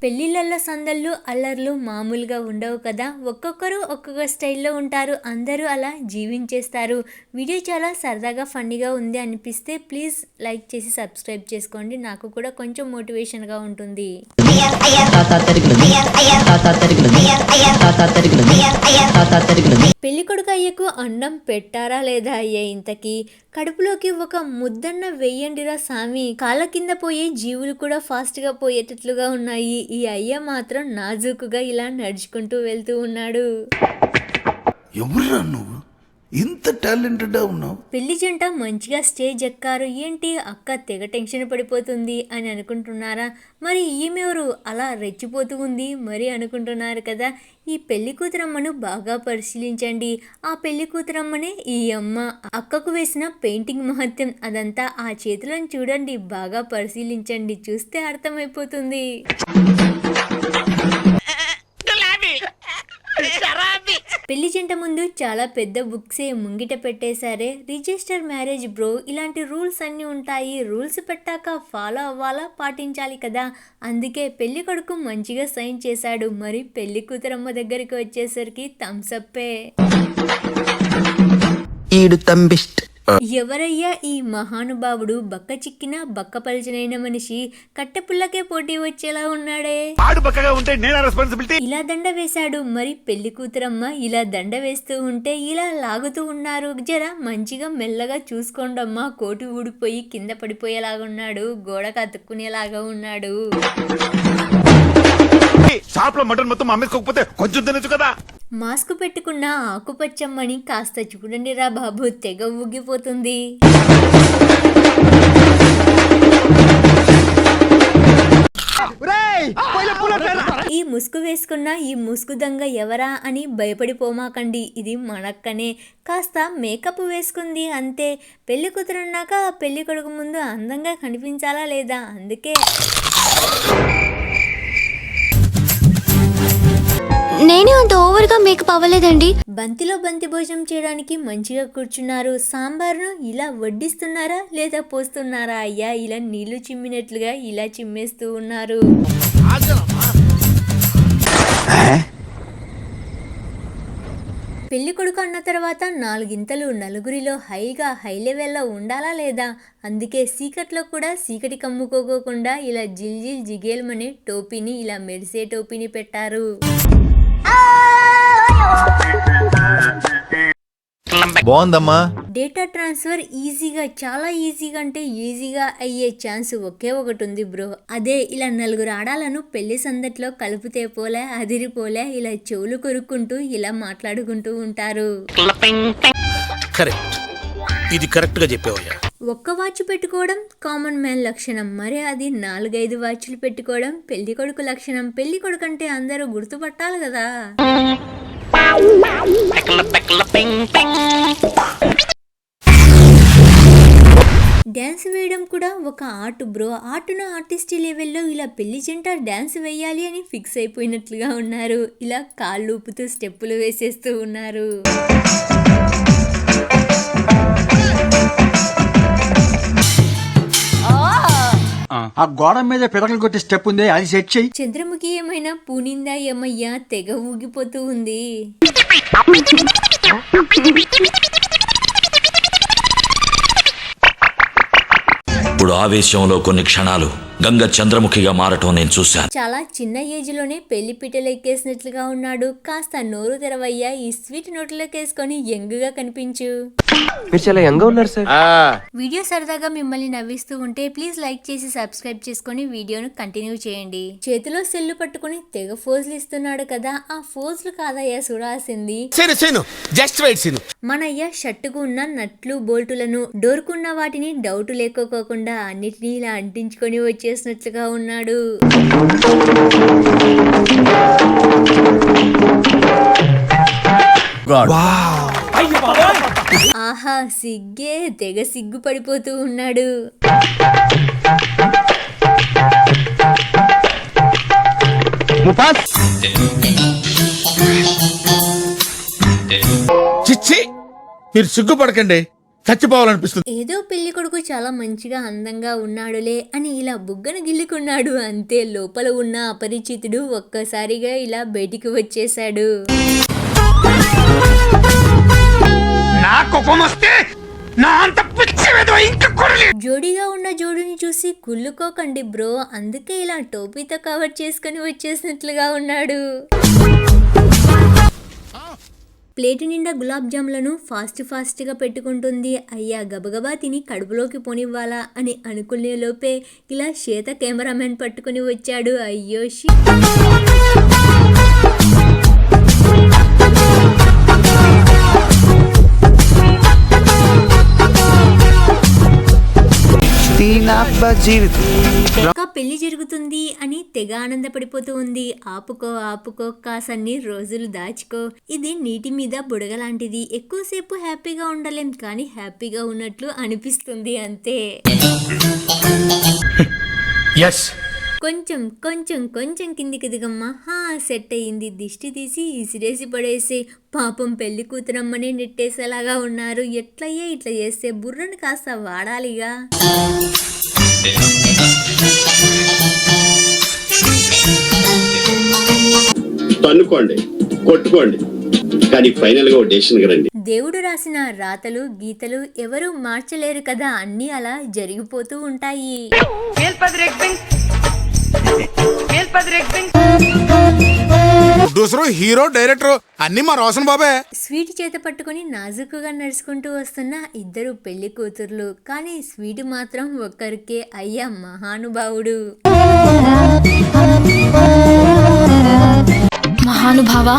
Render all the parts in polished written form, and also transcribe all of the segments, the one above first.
పెళ్లిళ్ళల్లో సందళ్ళు అల్లర్లు మామూలుగా ఉండవు కదా. ఒక్కొక్కరు ఒక్కొక్క స్టైల్లో ఉంటారు. అందరూ అలా జీవించేస్తారు. వీడియో చాలా సరదాగా ఫన్నీగా ఉంది అనిపిస్తే ప్లీజ్ లైక్ చేసి సబ్స్క్రైబ్ చేసుకోండి. నాకు కూడా కొంచెం మోటివేషన్గా ఉంటుంది. పెళ్ళికొడుకు అయ్యకు అన్నం పెట్టారా లేదా అయ్యా? ఇంతకీ కడుపులోకి ఒక ముద్దన్న వెయ్యండిరా సామి. కాళ్ళ కింద పోయే జీవులు కూడా ఫాస్ట్ గా పోయేటట్లుగా ఉన్నాయి. ఈ అయ్య మాత్రం నాజూకుగా ఇలా నడుచుకుంటూ వెళ్తూ ఉన్నాడు. ఎవరురా నువ్వు? ఇంత టాలెంటెడ్ ఉన్నావు. పెళ్లి జంట మంచిగా స్టేజ్ ఎక్కారు. ఏంటి అక్క తెగ టెన్షన్ పడిపోతుంది అని అనుకుంటున్నారా? మరి ఈమెవరు అలా రెచ్చిపోతూ ఉంది మరి అనుకుంటున్నారు కదా. ఈ పెళ్లి కూతురమ్మను బాగా పరిశీలించండి. ఆ పెళ్లి కూతురమ్మనే ఈ అమ్మ. అక్కకు వేసిన పెయింటింగ్ మహత్యం అదంతా ఆ చేతులను చూడండి, బాగా పరిశీలించండి, చూస్తే అర్థమైపోతుంది. పెళ్లి జంట ముందు చాలా పెద్ద బుక్సే ముంగిట పెట్టేశారే. రిజిస్టర్ మ్యారేజ్ బ్రో, ఇలాంటి రూల్స్ అన్నీ ఉంటాయి. రూల్స్ పెట్టాక ఫాలో అవ్వాలా, పాటించాలి కదా. అందుకే పెళ్లి కొడుకు మంచిగా సైన్ చేశాడు. మరి పెళ్లి కూతురమ్మ దగ్గరికి వచ్చేసరికి థమ్సప్పే. ఎవరయ్యా ఈ మహానుభావుడు? బక్క చిక్కిన బక్క పలిచనైన మనిషి కట్టెపుల్లకే పోటీ వచ్చేలా ఉన్నాడే. ఇలా దండ వేశాడు. మరి పెళ్లి కూతురమ్మ ఇలా దండ వేస్తూ ఉంటే ఇలా లాగుతూ ఉన్నారు. జర మంచిగా మెల్లగా చూసుకోండమ్మా. కోటి ఊడిపోయి కింద పడిపోయేలాగున్నాడు, గోడకు అతుక్కునేలాగా ఉన్నాడు. మాస్క్ పెట్టుకున్న ఆకుపచ్చమ్మని కాస్త చూడండి రా బాబు, తెగ ఊగిపోతుంది. ఈ ముసుగు వేసుకున్న ఈ ముసుగు దొంగ ఎవరా అని భయపడిపోమాకండి. ఇది మనక్కనే. కాస్త మేకప్ వేసుకుంది అంతే. పెళ్లి కూతురన్నాక పెళ్లి కొడుకు ముందు అందంగా కనిపించాలా లేదా, అందుకే. నేనే అంత ఓవర్ గా మేకప్ అవ్వలేదండి. బంతిలో బంతి భోజనం చేయడానికి మంచిగా కూర్చున్నారు. సాంబార్ను ఇలా వడ్డిస్తున్నారా లేదా పోస్తున్నారా అయ్యా? ఇలా నీళ్లు చిమ్మినట్లుగా ఇలా చిమ్మేస్తూ ఉన్నారు. పెళ్లి కొడుకు అన్న తర్వాత 4 గింతలు నలుగురిలో హై లెవెల్లో ఉండాలా లేదా? అందుకే సీకట్లో కూడా సీకటి కమ్ముకోకుండా ఇలా జిల్ జిగేల్మనే టోపీని, ఇలా మెరిసే టోపీని పెట్టారు. బాగుందమ్మా. డేటా ట్రాన్స్ఫర్ ఈజీగా, చాలా ఈజీగా అంటే ఈజీగా అయ్యే ఛాన్స్ ఒకే ఒకటి ఉంది బ్రో. అదే ఇలా 4 ఆడాలను పెళ్లి సందట్లో కలిపితే పోలే, అదిరిపోలే, ఇలా చెవులు కొరుక్కుంటూ ఇలా మాట్లాడుకుంటూ ఉంటారు. ఇది కరెక్ట్ గా చెప్పావయ్యా. ఒక్క వాచ్ పెట్టుకోవడం కామన్ మ్యాన్ లక్షణం. మరి అది 4-5 వాచ్లు పెట్టుకోవడం పెళ్లి కొడుకు లక్షణం. పెళ్లి కొడుకు అంటే అందరూ గుర్తుపట్టాలి కదా. డ్యాన్స్ వేయడం కూడా ఒక ఆర్ట్ బ్రో. ఆర్ట్ను ఆర్టిస్ట్ లెవెల్లో ఇలా పెళ్లి జంట డ్యాన్స్ వేయాలి అని ఫిక్స్ అయిపోయినట్లుగా ఉన్నారు. ఇలా కాళ్ళు ఊపుతూ స్టెప్పులు వేసేస్తూ ఉన్నారు. ఆ గోడ మీద పిడకలు కొట్టి స్టెప్ ఉంది, అది సెట్ చెయ్యి. చంద్రముఖి ఏమైనా పూనిందా ఏమయ్యా? తెగ ఊగిపోతూ ఉంది. ఇప్పుడు ఆవేశంలో కొన్ని క్షణాలు గంగ చంద్రముఖిగా మారటం నేను చూశాను. చాలా చిన్న ఏజ్ లోనే పెళ్లి పీటలు ఎక్కేసినట్లుగా ఉన్నాడు. కాస్త నోరు తెరవయ్యా, ఈ స్వీట్ నోట్లోకి వేసుకొని యంగ్ గా కనిపించు. మీరు చాలా యంగ్ ఉన్నారు సార్. వీడియో సరదాగా మిమ్మల్ని నవ్విస్తూ ఉంటే ప్లీజ్ లైక్ చేసి సబ్స్క్రైబ్ చేసుకొని వీడియోను కంటిన్యూ చేయండి. చేతిలో సెల్లు పట్టుకుని తెగ ఫోజులు ఇస్తున్నాడు కదా. ఆ ఫోజులు కాదయ్యా చూడాల్సింది. మనయ్య షర్టుకు ఉన్న నట్లు బోల్టులను, డోర్కున్న వాటిని డౌట్ లేకోకుండా అన్నిటినీ ఇలా అంటించుకొని వచ్చేసినట్లుగా ఉన్నాడు. ఆహా, సిగ్గే, తెగ సిగ్గు పడిపోతూ ఉన్నాడు. చిచ్చి, మీరు సిగ్గుపడకండి, చచ్చిపోవాలనిపిస్తుంది. ఏదో పెళ్లి కొడుకు చాలా మంచిగా అందంగా ఉన్నాడులే అని ఇలా బుగ్గన గిల్లుకున్నాడు. అంతే లోపల ఉన్న అపరిచితుడు ఒక్కసారిగా ఇలా బయటికి వచ్చేశాడు. జోడీగా ఉన్న జోడుని చూసి కుళ్ళుకోకండి బ్రో, అందుకే ఇలా టోపీతో కవర్ చేసుకుని వచ్చేసినట్లుగా ఉన్నాడు. ప్లేటు నిండా గులాబ్ జాములను ఫాస్ట్గా పెట్టుకుంటుంది. అయ్యా గబగబా తిని కడుపులోకి పోనివ్వాలా అని అనుకునే లోపే ఇలా శ్వేత కెమెరామెన్ పట్టుకుని వచ్చాడు. అయ్యో షీ. ఇంకా పెళ్లి జరుగుతుంది అని తెగ ఆనందపడిపోతూ ఉంది. ఆపుకో కాసన్ని రోజులు దాచుకో. ఇది నీటి మీద బుడగ లాంటిది, ఎక్కువసేపు హ్యాపీగా ఉండలేం కానీ హ్యాపీగా ఉన్నట్లు అనిపిస్తుంది అంతే. కొంచెం కిందికి దిగమ్మా. సెట్ అయ్యింది. దిష్టి తీసి ఇసిరేసి పడేసి పాపం పెళ్లి కూతురమ్మని నెట్టేసేలాగా ఉన్నారు. ఎట్లయ్యే ఇట్లా చేస్తే బుర్రను కాస్త వాడాలిగా. తన్నుకోండి, కొట్టుకోండి, కానీ ఫైనల్ గా డెసిషన్ రండి. దేవుడు రాసిన రాతలు గీతలు ఎవరు మార్చలేరు కదా, అన్నీ అలా జరిగిపోతూ ఉంటాయి. ప్రొడ్యూసరు, హీరో, డైరెక్టర్ అన్ని మా రోషన్ బాబే. స్వీట్ చేత పట్టుకుని నాజుకుగా నడుచుకుంటూ వస్తున్న ఇద్దరు పెళ్లి కూతుర్లు, కానీ స్వీట్ మాత్రం ఒక్కరికే. అయ్యా మహానుభావుడు. మహానుభావా,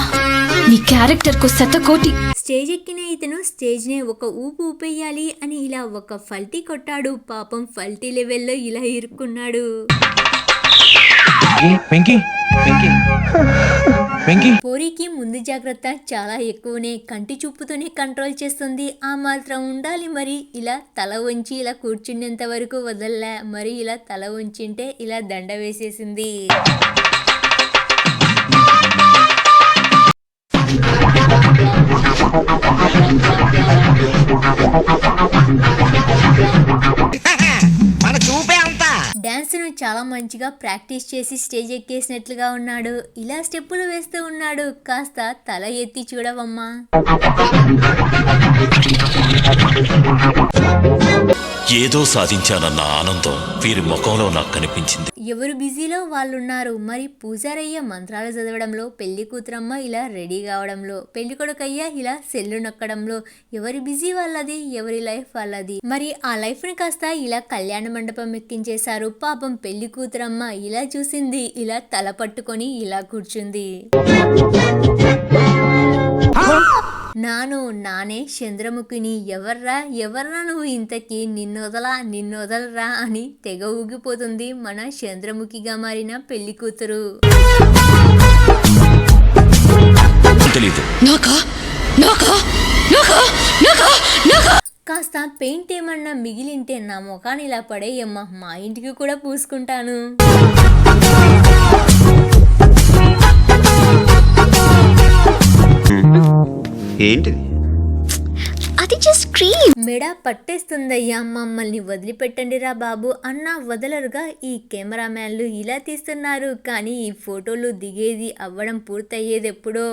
నీ క్యారెక్టర్ కు శతకోటి. స్టేజ్ ఎక్కిన ఇతను స్టేజ్ నే ఒక ఊపేయాలి అని ఇలా ఒక ఫల్టీ కొట్టాడు. పాపం ఫల్టీ లెవెల్లో ఇలా ఇరుక్కున్నాడు. పోరికి ముందు జాగ్రత్త చాలా ఎక్కువనే, కంటి చూపుతోనే కంట్రోల్ చేస్తుంది. ఆ మాత్రం ఉండాలి మరి. ఇలా తల వంచి ఇలా కూర్చునేంత వరకు వదల్లా, మరి ఇలా తల వంచింటే ఇలా దండ వేసేసింది. డాన్స్ ను చాలా మంచిగా ప్రాక్టీస్ చేసి స్టేజ్ ఎక్కేసినట్లుగా ఉన్నాడు. ఇలా స్టెప్పులు వేస్తూ ఉన్నాడు. కాస్త తల ఎత్తి చూడవమ్మా. ఏదో సాధించానన్న ఆనందం వీరి ముఖంలో నాకు కనిపించింది. ఎవరు బిజీలో వాళ్ళున్నారు. మరి పూజారయ్య మంత్రాలు చదవడంలో, పెళ్లి కూతురమ్మ ఇలా రెడీ కావడంలో, పెళ్లి కొడుకయ్య ఇలా సెల్లు నొక్కడంలో, ఎవరి బిజీ వాళ్ళది, ఎవరి లైఫ్ వాళ్ళది. మరి ఆ లైఫ్ ని కాస్త ఇలా కళ్యాణ మండపం ఎక్కించేశారు. పాపం పెళ్లి కూతురమ్మ ఇలా చూసింది. ఇలా తల పట్టుకొని ఇలా కూర్చుంది. నానే చంద్రముఖిని. ఎవర్రా నువ్వు ఇంతకీ, నిన్నొదలరా అని తెగ ఊగిపోతుంది మన చంద్రముఖిగా మారిన పెళ్లి కూతురు. కాస్త పెయింట్ ఏమన్నా మిగిలింటే నా ముఖాన్ని ఇలా పడేయమ్మా, మా ఇంటికి కూడా పూసుకుంటాను. ఏంటిది? అది జస్ట్ క్రీమ్. మెడ పట్టేస్తుందయ్యా, మమ్మల్ని వదిలిపెట్టండి రా బాబు అన్న వదలరుగా ఈ కెమెరామ్యాన్లు. ఇలా తీస్తున్నారు కానీ ఈ ఫోటోలు దిగేది అవ్వడం పూర్తయ్యేది ఎప్పుడో.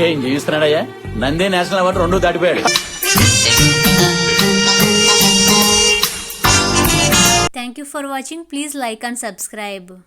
ఏం చేస్తున్నాడయ్యా? నందే నేషనల్ అవార్డు 2 దాటిపోయాడు. Thank you for watching. Please like and subscribe.